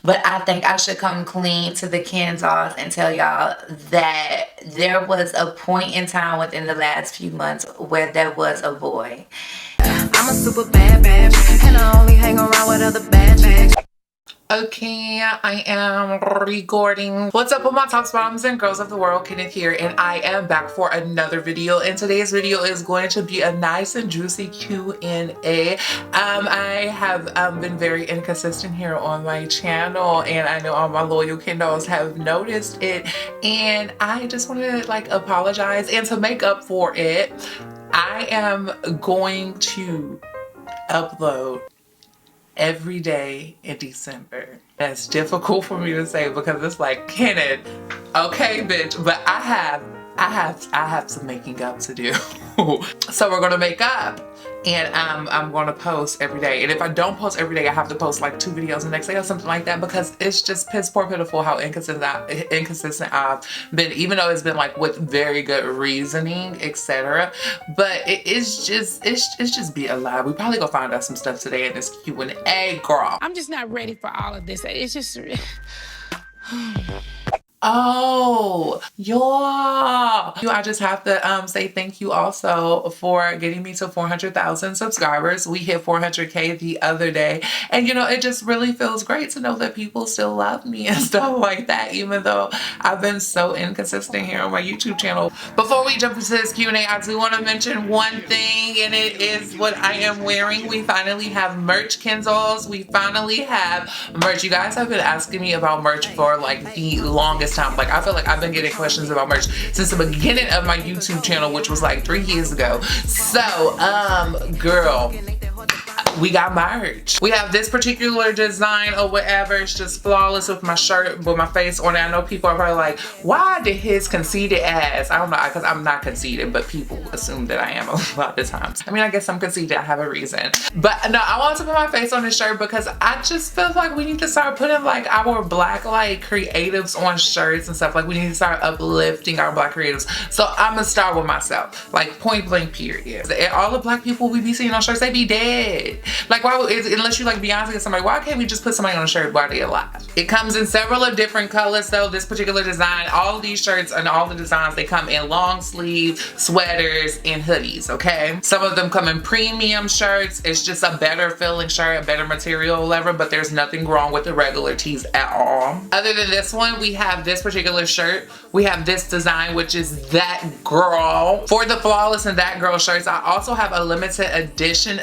But I think I should come clean to the KenDolls and tell y'all that there was a point in time within the last few months where there was a boy. I'm a super bad bitch, and I only hang around with other bad chicks. Okay, I am recording. What's up with my tops, bottoms, and girls of the world? Kenneth here, and I am back for another video. And today's video is going to be a nice and juicy Q&A. I have been very inconsistent here on my channel, and I know all my loyal KenDolls have noticed it. And I just want to like apologize, and to make up for it, I am going to upload every day in December. That's difficult for me to say because it's like, Kenneth, okay bitch, but I have some making up to do. So we're gonna make up, and I'm gonna post every day. And if I don't post every day, I have to post like 2 videos the next day or something like that, because it's just poor pitiful how inconsistent I've been, even though it's been like with very good reasoning, etc. But it's just be alive. We probably gonna find out some stuff today in this Q&A, girl. I'm just not ready for all of this. It's just... Oh, y'all. I just have to say thank you also for getting me to 400,000 subscribers. We hit 400K the other day. And you know, it just really feels great to know that people still love me and stuff like that, even though I've been so inconsistent here on my YouTube channel. Before we jump into this Q&A, I do want to mention one thing, and it is what I am wearing. We finally have merch, KenDolls. We finally have merch. You guys have been asking me about merch for like the longest time. Like, I feel like I've been getting questions about merch since the beginning of my YouTube channel, which was like 3 years ago. So, girl, we got merch. We have this particular design or whatever. It's just flawless with my shirt with my face on it. I know people are probably like, why did his conceited ass? I don't know, because I'm not conceited, but people assume that I am a lot of times. I mean, I guess I'm conceited. I have a reason. But no, I want to put my face on this shirt because I just feel like we need to start putting like our black like creatives on shirts and stuff. Like, we need to start uplifting our black creatives. So I'm gonna start with myself, like point blank period. All the black people we be seeing on shirts, they be dead. Like, why, unless you like Beyonce or somebody, why can't we just put somebody on a shirt while they're alive? It comes in several of different colors though. This particular design, all of these shirts and all the designs, they come in long sleeve, sweaters, and hoodies, okay? Some of them come in premium shirts. It's just a better feeling shirt, a better material level, but there's nothing wrong with the regular tees at all. Other than this one, we have this particular shirt. We have this design, which is That Girl. For the Flawless and That Girl shirts, I also have a limited edition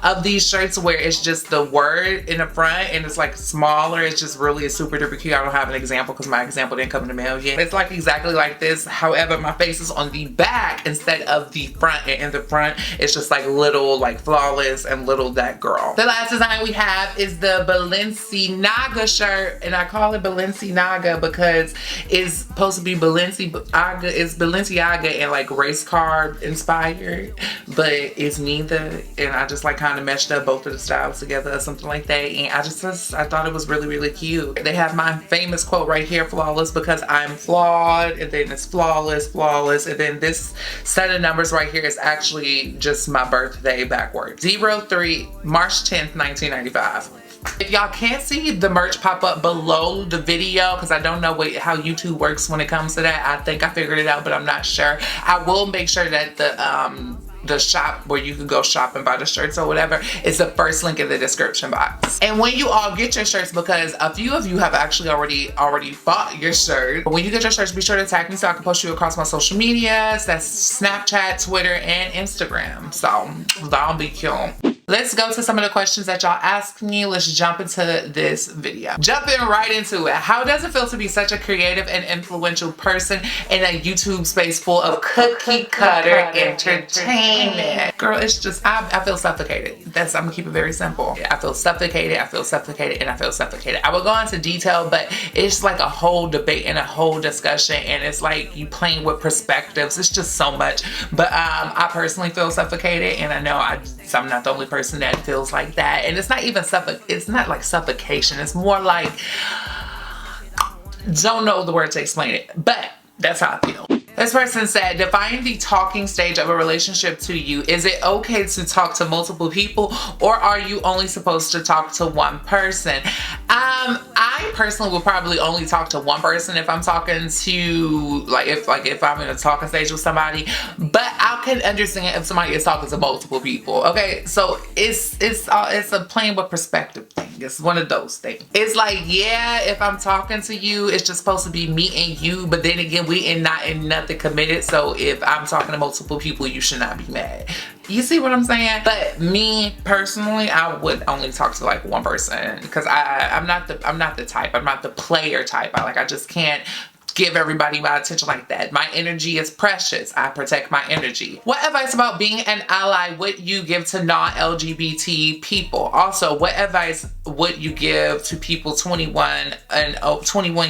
of these shirts where it's just the word in the front and it's like smaller. It's just really super duper cute. I don't have an example because my example didn't come in the mail yet. It's like exactly like this. However, my face is on the back instead of the front, and in the front it's just like little like Flawless and little That Girl. The last design we have is the Balenciaga shirt, and I call it Balenciaga because it's supposed to be Balenciaga. It's Balenciaga and like race car inspired, but it's neither, and I just like kind of meshed up both of the styles together or something like that, and I thought it was really cute. They have my famous quote right here, flawless because I'm flawed, and then it's flawless, and then this set of numbers right here is actually just my birthday backwards. 03 March 10th 1995. If y'all can't see the merch pop up below the video, because I don't know how YouTube works when it comes to that. I think I figured it out, but I'm not sure. I will make sure that the shop where you can go shop and buy the shirts or whatever is the first link in the description box. And when you all get your shirts, because a few of you have actually already bought your shirt, but when you get your shirts, be sure to tag me so I can post you across my social medias. That's Snapchat, Twitter, and Instagram. So that'll be cute. Let's go to some of the questions that y'all asked me. Let's jump into this video. Jumping right into it. How does it feel to be such a creative and influential person in a YouTube space full of cookie cutter entertainment? Girl, it's just, I feel suffocated. I'm gonna keep it very simple. I feel suffocated, and I feel suffocated. I will go into detail, but it's like a whole debate and a whole discussion, and it's like you playing with perspectives. It's just so much. But I personally feel suffocated, and I know I'm not the only person that feels like that. And it's not even it's not like suffocation. It's more like, don't know the word to explain it, but that's how I feel. This person said, define the talking stage of a relationship to you. Is it okay to talk to multiple people, or are you only supposed to talk to one person? I personally will probably only talk to one person if I'm talking to, if I'm in a talking stage with somebody, but I can understand if somebody is talking to multiple people. Okay, so it's a playing with perspective thing. It's one of those things. It's like, yeah, if I'm talking to you, it's just supposed to be me and you, but then again, we ain't not in nothing committed. So if I'm talking to multiple people, you should not be mad. You see what I'm saying? But me personally, I would only talk to like one person, because I'm not the type. I'm not the player type. I just can't give everybody my attention like that. My energy is precious. I protect my energy. What advice about being an ally would you give to non-LGBT people? Also, what advice would you give to people 21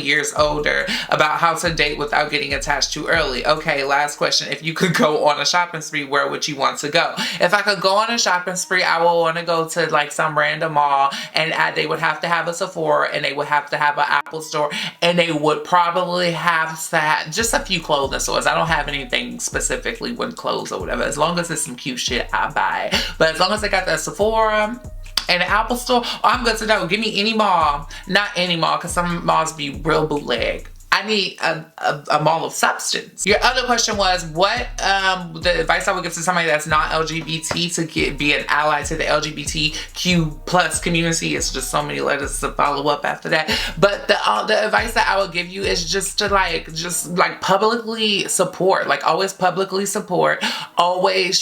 years older about how to date without getting attached too early? Okay, last question. If you could go on a shopping spree, where would you want to go? If I could go on a shopping spree, I would want to go to like some random mall, and they would have to have a Sephora, and they would have to have an Apple store, and they would probably have that, just a few clothing stores. I don't have anything specifically with clothes or whatever. As long as it's some cute shit, I buy it. But as long as they got that Sephora and the Apple store, I'm good to go. Give me any mall. Not any mall, because some malls be real bootleg. I need a mall of substance. Your other question was, what the advice I would give to somebody that's not LGBT to be an ally to the LGBTQ plus community. It's just so many letters to follow up after that. But the advice that I would give you is just to publicly support. Like, always publicly support. Always,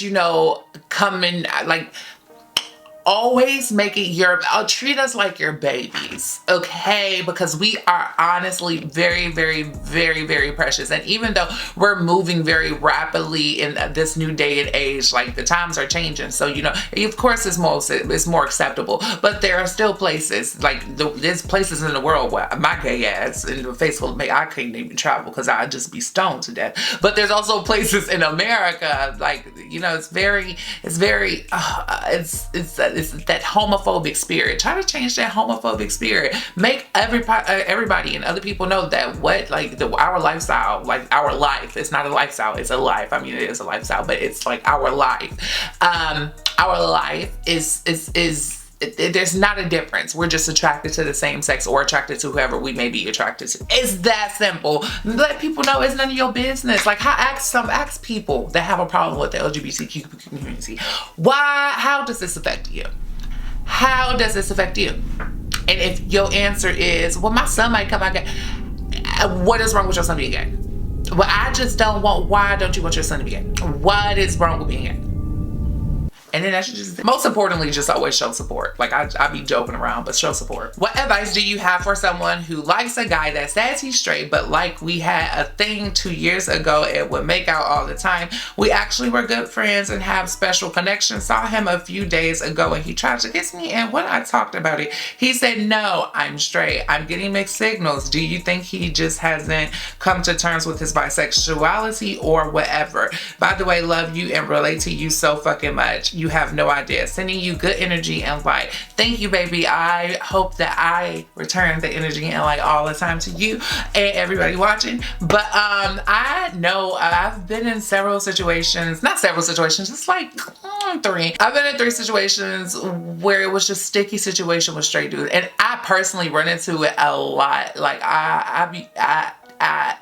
come in, always make it treat us like your babies, okay? Because we are honestly very, very, very, very precious. And even though we're moving very rapidly in this new day and age, like, the times are changing. So, of course it's more acceptable, but there are still places, there's places in the world where my gay ass in the face full of me, I couldn't even travel because I'd just be stoned to death. But there's also places in America, it's that homophobic spirit. Try to change that homophobic spirit. Make everybody and other people know that our lifestyle, our life, it's not a lifestyle, it's a life. I mean, it is a lifestyle, but it's like our life. Our life is there's not a difference. We're just attracted to the same sex, or attracted to whoever we may be attracted to. It's that simple. Let people know it's none of your business. Ask people that have a problem with the LGBTQ community. How does this affect you? How does this affect you? And if your answer is, well, my son might come out gay, what is wrong with your son being gay? Well, I just don't want, why don't you want your son to be gay? What is wrong with being gay? And then I should just, most importantly, just always show support. I be joking around, but show support. What advice do you have for someone who likes a guy that says he's straight, but we had a thing 2 years ago and would make out all the time? We actually were good friends and have special connections. Saw him a few days ago and he tried to kiss me, and when I talked about it, he said, no, I'm straight. I'm getting mixed signals. Do you think he just hasn't come to terms with his bisexuality or whatever? By the way, love you and relate to you so fucking much. You have no idea. Sending you good energy and light. Thank you, baby. I hope that I return the energy and light all the time to you and everybody watching. But I know I've been in several situations, not several situations, it's like 3. I've been in 3 situations where it was just sticky situation with straight dudes, and I personally run into it a lot.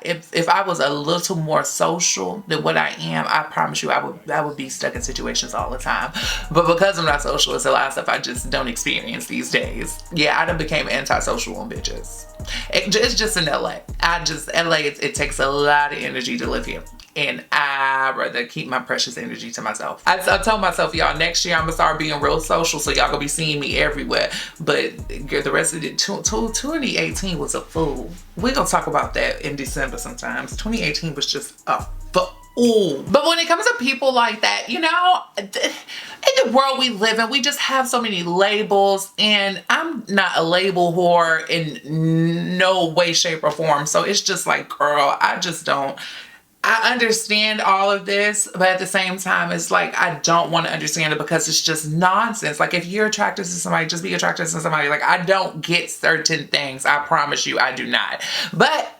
If I was a little more social than what I am, I promise you I would be stuck in situations all the time. But because I'm not social, it's a lot of stuff I just don't experience these days. Yeah, I done became antisocial on bitches. It's just in LA. LA, it takes a lot of energy to live here. And I'd rather keep my precious energy to myself. I told myself, y'all, next year I'm gonna start being real social, so y'all gonna be seeing me everywhere. But the rest of it, 2018 was a fool. We're gonna talk about that in December sometimes. 2018 was just a fool. But when it comes to people like that, in the world we live in, we just have so many labels, and I'm not a label whore in no way, shape, or form. So it's just like, girl, I understand all of this, but at the same time, it's like, I don't want to understand it because it's just nonsense. If you're attracted to somebody, just be attracted to somebody. I don't get certain things. I promise you, I do not. But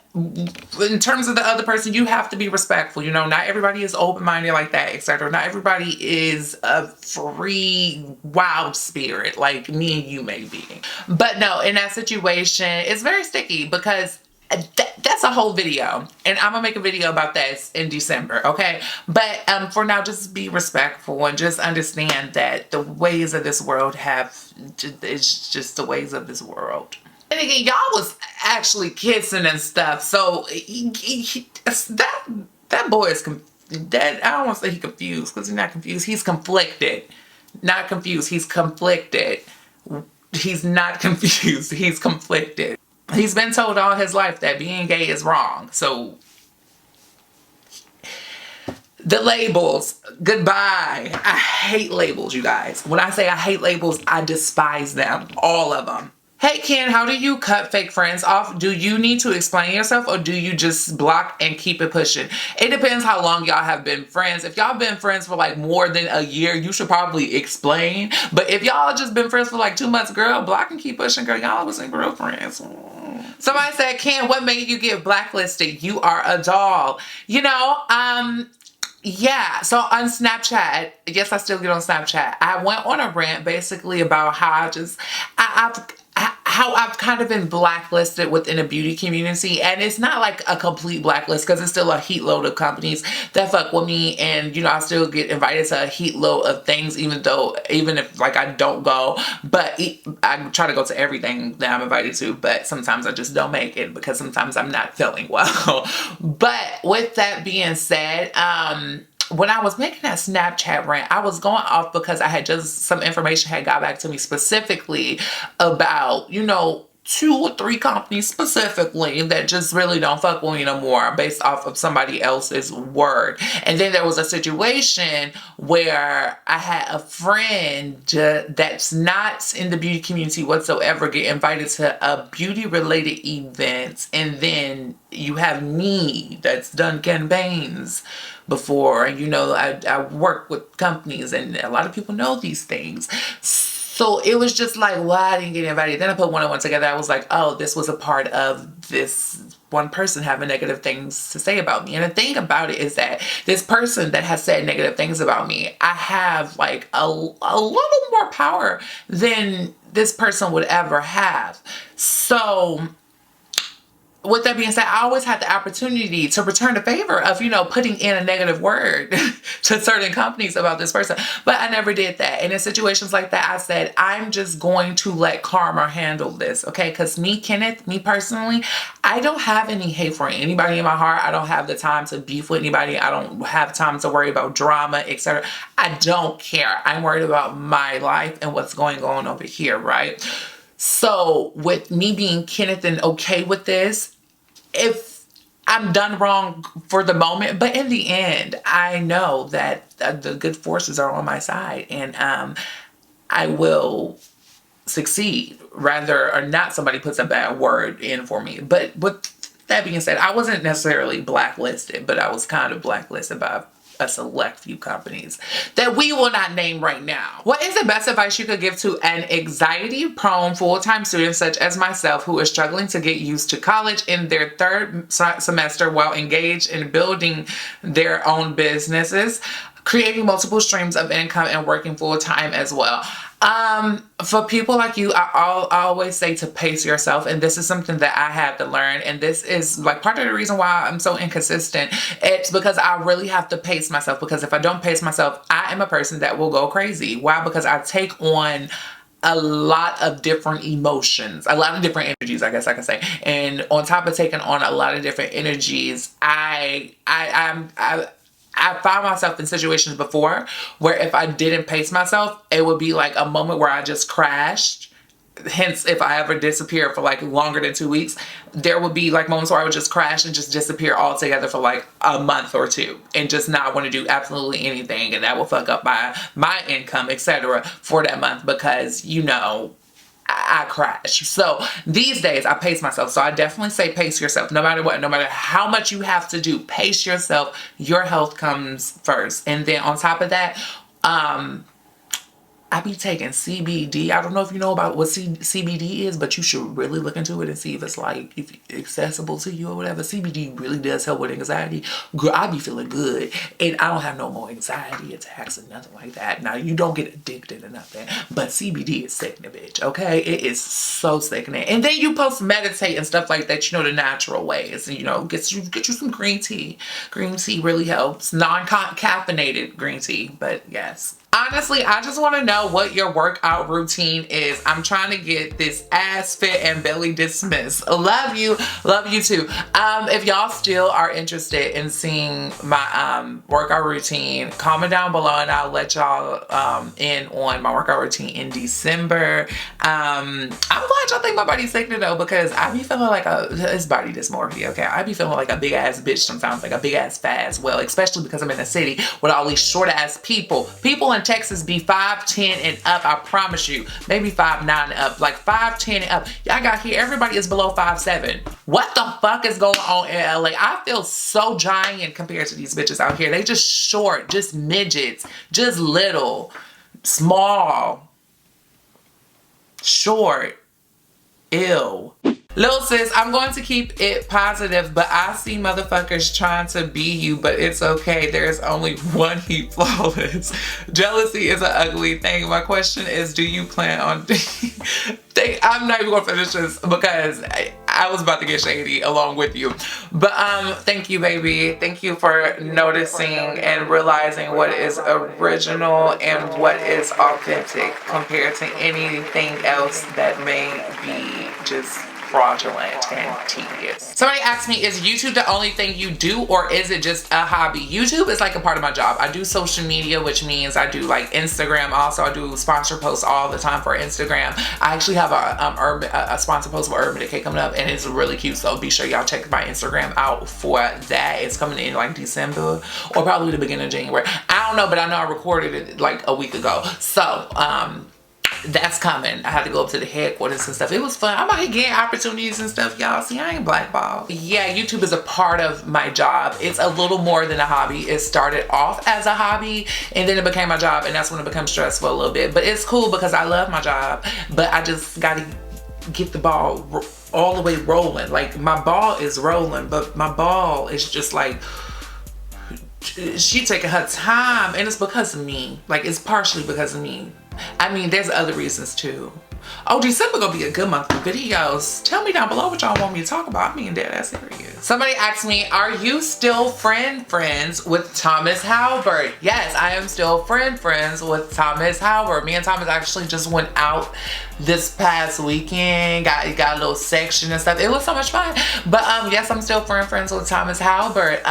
in terms of the other person, you have to be respectful. You know, not everybody is open-minded like that, etc. Not everybody is a free, wild spirit like me and you may be. But no, in that situation, it's very sticky because that's a whole video, and I'm gonna make a video about that in December, okay? But for now, just be respectful and just understand that the ways of this world it's just the ways of this world. And again, y'all was actually kissing and stuff, so that boy is that I don't want to say he's confused, because he's not confused. He's conflicted, not confused. He's conflicted. He's not confused. He's conflicted. He's been told all his life that being gay is wrong. So the labels, goodbye. I hate labels, you guys. When I say I hate labels, I despise them, all of them. Hey Ken, how do you cut fake friends off? Do you need to explain yourself, or do you just block and keep it pushing? It depends how long y'all have been friends. If y'all been friends for like more than a year, you should probably explain. But if y'all just been friends for like 2 months, girl, block and keep pushing, girl. Y'all wasn't real friends. Somebody said, Ken, what made you get blacklisted? You are a doll. You know, yeah, so on Snapchat, yes, I still get on Snapchat. I went on a rant basically about how I've kind of been blacklisted within a beauty community, and it's not like a complete blacklist because it's still a heat load of companies that fuck with me, and you know, I still get invited to a heat load of things, even if like I don't go, but I try to go to everything that I'm invited to, but sometimes I just don't make it because sometimes I'm not feeling well. But with that being said, when I was making that Snapchat rant, I was going off because I had just some information had got back to me specifically about, you know, 2 or 3 companies specifically that just really don't fuck with me no more based off of somebody else's word. And then there was a situation where I had a friend that's not in the beauty community whatsoever get invited to a beauty related event, and then you have me that's done campaigns before, and you know, I work with companies and a lot of people know these things. So it was just like, well, I didn't get invited. Then I put one and one together. I was like, oh, this was a part of this one person having negative things to say about me. And the thing about it is that this person that has said negative things about me, I have like a little more power than this person would ever have. So with that being said, I always had the opportunity to return the favor of, you know, putting in a negative word to certain companies about this person. But I never did that. And in situations like that, I said, I'm just going to let karma handle this, okay? Because me, Kenneth, me personally, I don't have any hate for anybody in my heart. I don't have the time to beef with anybody. I don't have time to worry about drama, etc. I don't care. I'm worried about my life and what's going on over here, right? So with me being Kenneth and okay with this, if I'm done wrong for the moment, but in the end, I know that the good forces are on my side, and I will succeed rather or not somebody puts a bad word in for me. But with that being said, I wasn't necessarily blacklisted, but I was kind of blacklisted by a select few companies that we will not name right now. What is the best advice you could give to an anxiety-prone full-time student such as myself who is struggling to get used to college in their 3rd semester while engaged in building their own businesses, creating multiple streams of income, and working full-time as well? For people like you, I always say to pace yourself, and this is something that I had to learn, and this is like part of the reason why I'm so inconsistent. It's because I really have to pace myself, because if I don't pace myself, I am a person that will go crazy. Why? Because I take on a lot of different emotions, a lot of different energies, I guess I can say. And on top of taking on a lot of different energies, I found myself in situations before where if I didn't pace myself, it would be like a moment where I just crashed. Hence, if I ever disappear for like longer than 2 weeks, there would be like moments where I would just crash and just disappear altogether for like a month or 2 and just not want to do absolutely anything. And that will fuck up my income, etc. for that month because, you know, I crash. So these days I pace myself. So I definitely say pace yourself no matter what, no matter how much you have to do, pace yourself. Your health comes first. And then on top of that, I be taking CBD. I don't know if you know about what CBD is, but you should really look into it and see if it's like if accessible to you or whatever. CBD really does help with anxiety. Girl, I be feeling good, and I don't have no more anxiety attacks or nothing like that. Now you don't get addicted or nothing, but CBD is sickening, bitch. Okay, it is so sickening. And then you post meditate and stuff like that. You know, the natural ways. You know, get you some green tea. Green tea really helps. Non-caffeinated green tea, but yes. Honestly, I just want to know what your workout routine is. I'm trying to get this ass fit and belly dismissed. Love you too. If y'all still are interested in seeing my workout routine, comment down below and I'll let y'all in on my workout routine in December. I'm glad y'all think my body's sickening though, because I be feeling like it's body dysmorphia, okay? I be feeling like a big ass bitch sometimes, like a big ass fat as well, especially because I'm in a city with all these short ass people. People in Texas be 5'10" and up, I promise you. Maybe 5'9" and up, like 5'10" and up. Y'all got here, everybody is below 5'7". What the fuck is going on in LA? I feel so giant compared to these bitches out here. They just short, just midgets, just little, small, short, ew. Little sis, I'm going to keep it positive, but I see motherfuckers trying to be you, but it's okay. There's only one HeFlawless. Jealousy is an ugly thing. My question is, do you plan on... I'm not even going to finish this because I was about to get shady along with you. But thank you, baby. Thank you for noticing and realizing what is original and what is authentic compared to anything else that may be just fraudulent and tedious. Somebody asked me, is YouTube the only thing you do or is it just a hobby? YouTube is like a part of my job. I do social media, which means I do like Instagram. Also, I do sponsor posts all the time for Instagram. I actually have a sponsor post for Urban Decay coming up and it's really cute. So be sure y'all check my Instagram out for that. It's coming in like December or probably the beginning of January. I don't know, but I know I recorded it like a week ago. So, that's coming. I had to go up to the headquarters and stuff. It was fun. I'm out here getting opportunities and stuff, y'all. See, I ain't blackballed. Yeah, YouTube is a part of my job. It's a little more than a hobby. It started off as a hobby and then it became my job, and that's when it becomes stressful a little bit. But it's cool because I love my job, but I just gotta get the ball all the way rolling. Like, my ball is rolling, but my ball is just like, she taking her time, and it's because of me. Like, it's partially because of me. I mean, there's other reasons too. Oh, December gonna be a good month for videos. Tell me down below what y'all want me to talk about. I mean, dead ass serious. Somebody asked me, are you still friends with Thomas Halbert? Yes, I am still friends with Thomas Halbert. Me and Thomas actually just went out this past weekend. Got a little section and stuff. It was so much fun. But yes, I'm still friends with Thomas Halbert.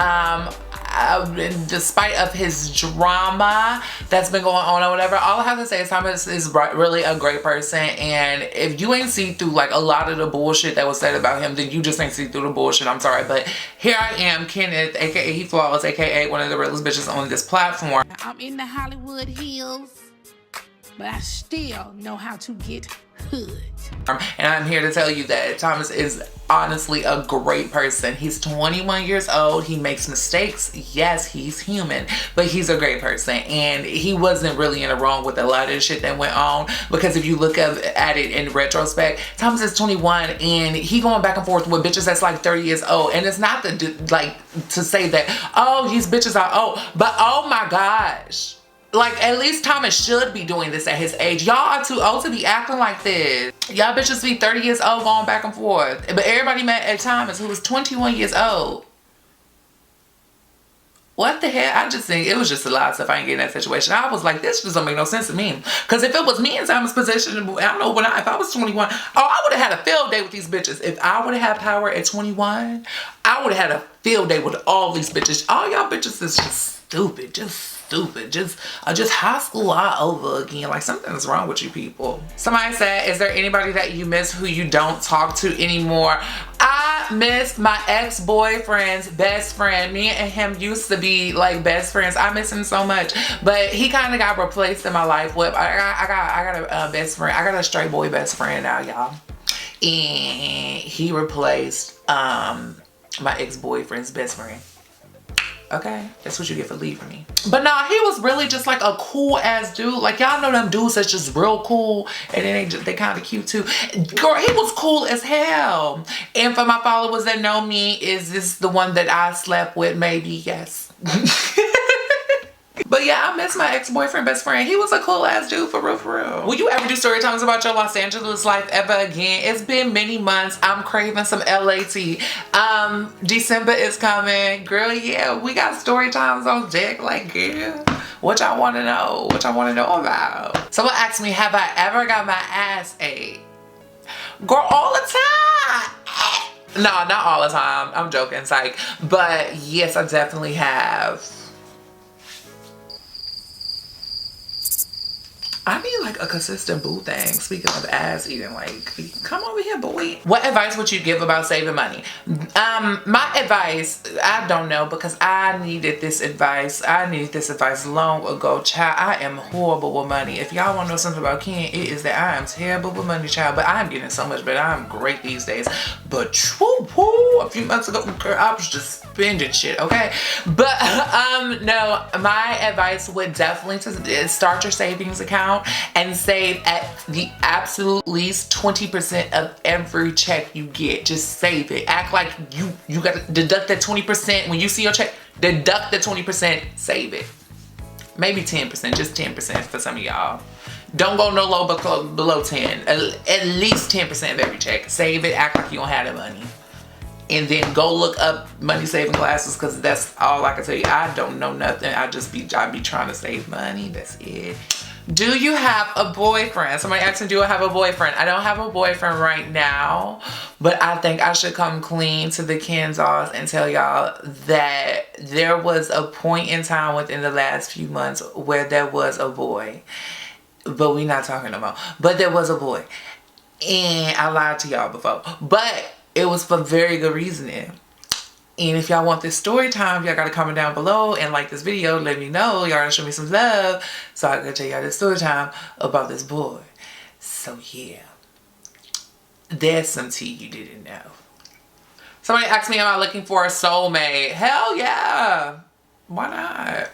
Despite of his drama that's been going on or whatever, all I have to say is Thomas is really a great person, and if you ain't see through like a lot of the bullshit that was said about him, then you just ain't see through the bullshit. I'm sorry, but here I am, Kenneth, aka HeFlawless, aka one of the realest bitches on this platform. I'm in the Hollywood Hills, but I still know how to get hood. And I'm here to tell you that Thomas is honestly a great person. He's 21 years old. He makes mistakes. Yes, he's human, but he's a great person. And he wasn't really in the wrong with a lot of the shit that went on, because if you look at it in retrospect, Thomas is 21 and he going back and forth with bitches that's like 30 years old. And it's not to say that, oh, these bitches are old, but oh my gosh. Like, at least Thomas should be doing this at his age. Y'all are too old to be acting like this. Y'all bitches be 30 years old going back and forth. But everybody met at Thomas, who was 21 years old. What the hell? I just think it was just a lot of stuff. I ain't getting in that situation. I was like, this just don't make no sense to me. Because if it was me in Thomas' position, I don't know, if I was 21, oh, I would have had a field day with these bitches. If I would have had power at 21, I would have had a field day with all these bitches. All y'all bitches is just stupid. Just high school all over again. Like, something's wrong with you people. Somebody said, is there anybody that you miss who you don't talk to anymore? I miss my ex-boyfriend's best friend. Me and him used to be like best friends. I miss him so much, but he kind of got replaced in my life with I got a best friend. I got a straight boy best friend now, y'all, and he replaced my ex-boyfriend's best friend. Okay, that's what you get for leaving me. But nah, he was really just like a cool ass dude. Like y'all know them dudes that's just real cool, and then they kind of cute too. Girl, he was cool as hell. And for my followers that know me, is this the one that I slept with? Maybe, yes. But yeah, I miss my ex-boyfriend, best friend. He was a cool ass dude, for real, for real. Will you ever do story times about your Los Angeles life ever again? It's been many months. I'm craving some LAT. December is coming. Girl, yeah, we got story times on deck. Like, girl, what y'all want to know? What y'all want to know about? Someone asked me, have I ever got my ass ate? Girl, all the time. No, not all the time. I'm joking, psych. But yes, I definitely have. I need like a consistent boo thing. Speaking of ass eating, like, come over here, boy. What advice would you give about saving money? My advice, I don't know, because I needed this advice. I needed this advice long ago, child. I am horrible with money. If y'all want to know something about Ken, it is that I am terrible with money, child. But I am getting so much better. I'm great these days. But a few months ago, girl, I was just spending shit, okay? But no, my advice would definitely to start your savings account and save at the absolute least 20% of every check you get. Just save it. Act like you gotta deduct that 20% when you see your check. Deduct the 20%, save it. Maybe 10%, just 10% for some of y'all. Don't go no low below 10. At least 10% of every check. Save it, act like you don't have the money. And then go look up money saving classes, because that's all I can tell you. I don't know nothing. I be trying to save money. That's it. Do you have a boyfriend? Somebody asked me, do I have a boyfriend? I don't have a boyfriend right now, but I think I should come clean to the KenDolls and tell y'all that there was a point in time within the last few months where there was a boy, but we not talking no more. But there was a boy, and I lied to y'all before, but it was for very good reasoning. And if y'all want this story time, y'all gotta comment down below and like this video. Let me know. Y'all gotta show me some love so I can tell y'all this story time about this boy. So yeah, there's some tea you didn't know. Somebody asked me, am I looking for a soulmate? Hell yeah. Why not?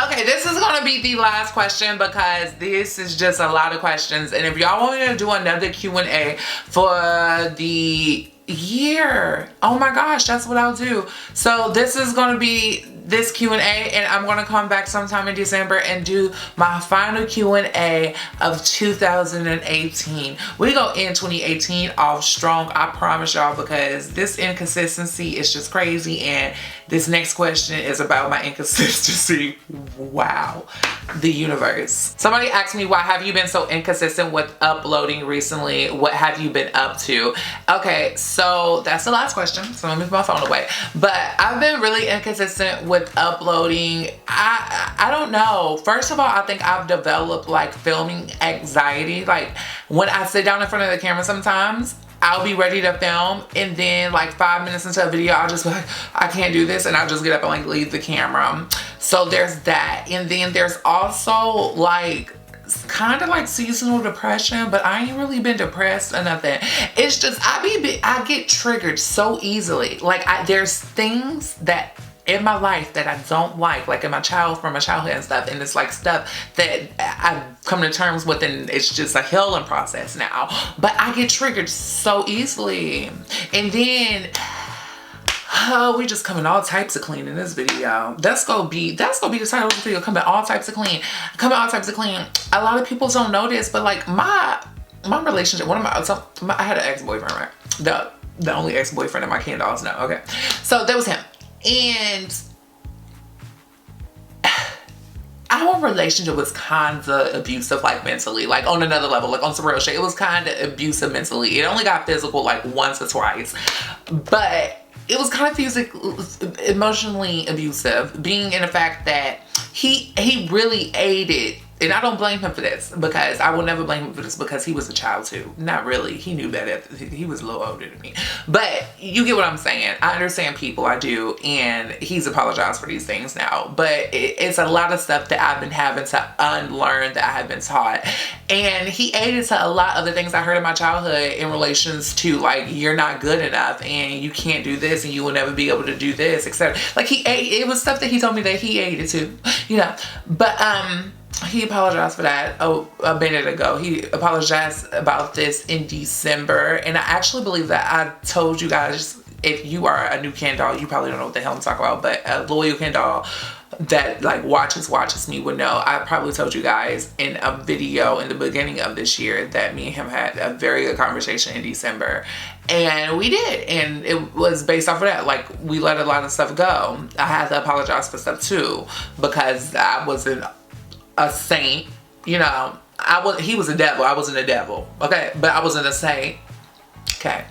Okay, this is gonna be the last question, because this is just a lot of questions. And if y'all want me to do another Q&A for the year, oh my gosh, that's what I'll do. So this is gonna be this Q&A, and I'm gonna come back sometime in December and do my final Q&A of 2018. We go in 2018 off strong, I promise y'all, because this inconsistency is just crazy, and this next question is about my inconsistency. Wow, the universe. Somebody asked me, why have you been so inconsistent with uploading recently? What have you been up to? Okay, so that's the last question, so let me put my phone away. But I've been really inconsistent with uploading. I don't know. First of all, I think I've developed like filming anxiety. Like when I sit down in front of the camera sometimes, I'll be ready to film, and then like 5 minutes into a video, I'll just be like, I can't do this, and I'll just get up and like leave the camera. So there's that. And then there's also like kind of like seasonal depression, but I ain't really been depressed or nothing. It's just I get triggered so easily. Like there's things that in my life that I don't like in my from my childhood and stuff, and it's like stuff that I've come to terms with, and it's just a healing process now. But I get triggered so easily. And then we just coming all types of clean in this video. That's gonna be the title of the video. Coming all types of clean. Coming all types of clean. A lot of people don't know this, but like my relationship, I had an ex-boyfriend, right? The only ex-boyfriend that my KenDolls know. Okay, so that was him. And our relationship was kind of abusive, like mentally, like on another level, like on some real shit. It was kind of abusive mentally. It only got physical like once or twice, but it was kind of emotionally abusive, being in the fact that he really aided And I don't blame him for this, because I will never blame him for this, because he was a child too. Not really. He knew better. He was a little older than me. But you get what I'm saying. I understand people. I do. And he's apologized for these things now. But it's a lot of stuff that I've been having to unlearn that I have been taught. And he aided to a lot of the things I heard in my childhood in relations to, like, you're not good enough and you can't do this and you will never be able to do this, etc. Like, it was stuff that he told me that he aided to, you know. But he apologized for that a minute ago. He apologized about this in December. And I actually believe that I told you guys, if you are a new KenDoll, you probably don't know what the hell I'm talking about, but a loyal KenDoll that like watches me would know. I probably told you guys in a video in the beginning of this year that me and him had a very good conversation in December. And we did. And it was based off of that. Like, we let a lot of stuff go. I had to apologize for stuff too, because I wasn't a saint, you know. He was a devil. I wasn't a devil, okay, but I wasn't a saint, okay.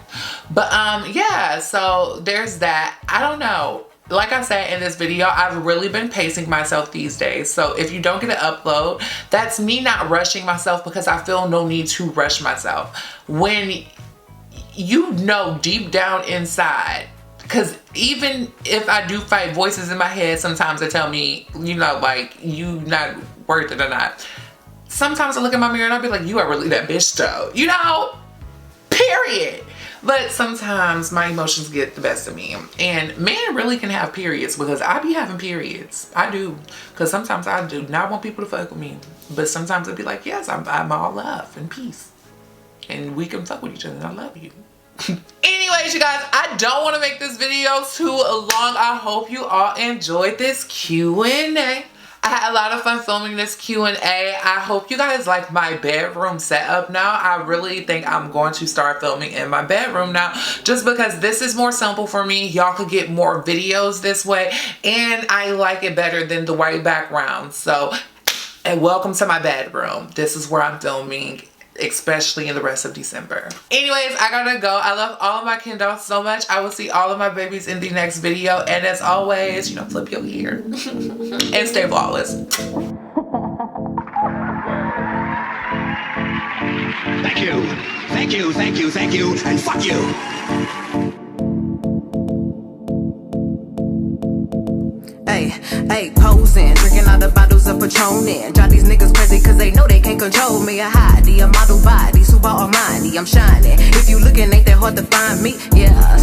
But yeah, so there's that. I don't know, like I said in this video, I've really been pacing myself these days. So if you don't get an upload, that's me not rushing myself, because I feel no need to rush myself. When you know deep down inside, because even if I do fight voices in my head, sometimes they tell me, you know, like, you not worth it or not. Sometimes I look in my mirror and I'll be like, you are really that bitch though, you know, period. But sometimes my emotions get the best of me. And men really can have periods, because I be having periods. I do. Because sometimes I do not want people to fuck with me. But sometimes I'd be like, yes, I'm all love and peace. And we can fuck with each other and I love you. Anyways, you guys, I don't want to make this video too long. I hope you all enjoyed this Q&A. I had a lot of fun filming this Q&A. I hope you guys like my bedroom setup now. I really think I'm going to start filming in my bedroom now, just because this is more simple for me. Y'all could get more videos this way, and I like it better than the white background. So, and welcome to my bedroom. This is where I'm filming, especially in the rest of December. Anyways, I gotta go. I love all of my KenDolls so much. I will see all of my babies in the next video. And as always, you know, flip your ear and stay flawless. Thank you. Thank you, thank you, thank you, and fuck you. Hey, posing, drinking all the bottles of Patron. Drive these niggas crazy cause they know they can't control me. I hide the model body, super Armani, I'm shining. If you looking, ain't that hard to find me? Yeah,